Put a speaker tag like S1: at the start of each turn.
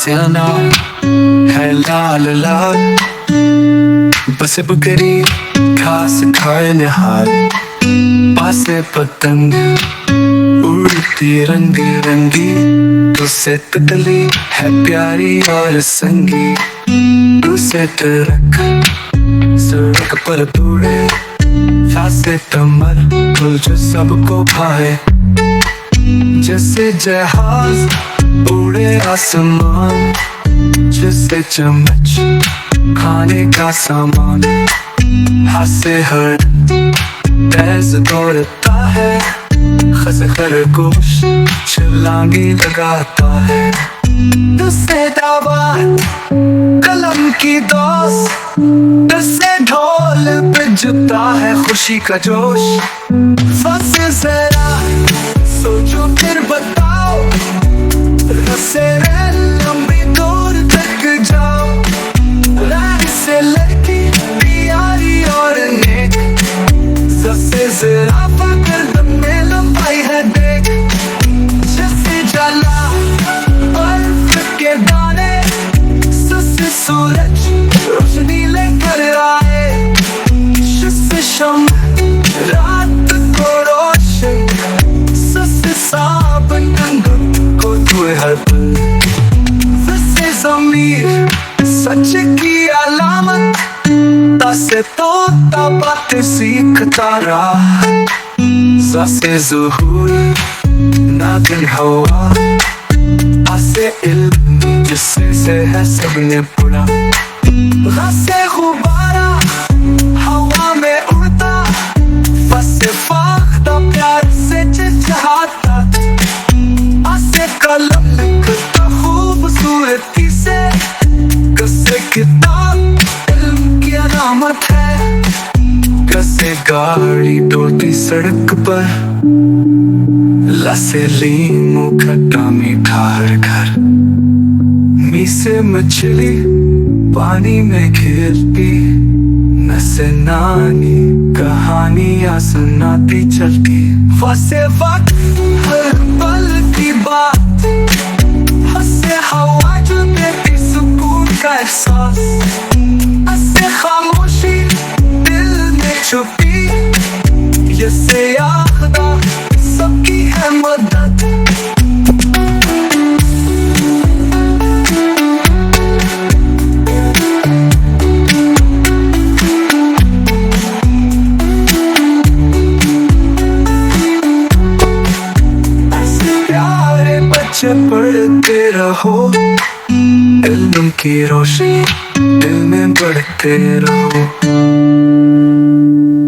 S1: सियाना है लाल लाल, बस बकरी घास खाए निहाल। पासे पतंग उड़ती रंग बिरंगी, तुझसे तितली है प्यारी और संगी। तुझसे ट्रक सड़क पर दौड़े, फांसे कमर खुल जो सबको भाए। जैसे जहाज उड़े आसमान, जैसे चम्मच खाने का सामान। हाथ से हर तेज दौड़ता है, खरगोश छलांगी लगाता है। तुझसे दावा कलम की दोस्त, तुझसे ढोल बजता है खुशी का जोश। फंसे जरा सोचो फिर बताओ, रस्से लंबी दूर तक जाओ। राह से लड़की प्यारी और नेक, सबसे जरा पकड़ में लंबाई है देख। जैसे जला बर्फ के दाने, सबसे सूरज रोशनी लेकर आए। जिससे शम रात को रोशन, सबसे साबन को धुए हर पल। वैसे ज़मीर सच की अलामत, तासे तोता बातें सीखता रहा। ज़ासे ज़ुहूर नागिन हवा, आसे इल्म जिससे है सबने पढ़ा। ग़ासे गुब्बारा हवा में उड़ता, फंसे फाख्ता प्यार से चिढ़ाता। आसे कलम लिखता खूबसूरती से, कसे किताब इल्म की अलामत है। कसे गाड़ी डोलती सड़क पर, लसे लीमू खट्टा मीठा हर घर। मीसे मछली पानी में खेलती, नसे नानी कहानियां सुनाती चलती। वैसे वक्त हर पल की बात, हंसे हवा जो देती सुकून का एहसास। हंसे खामोशी दिल में छुपी, ये से यादा सबकी है मदद। प्यारे बच्चे पढ़ते रहो, इल्म की रोशनी दिल में बढ़ते रहो।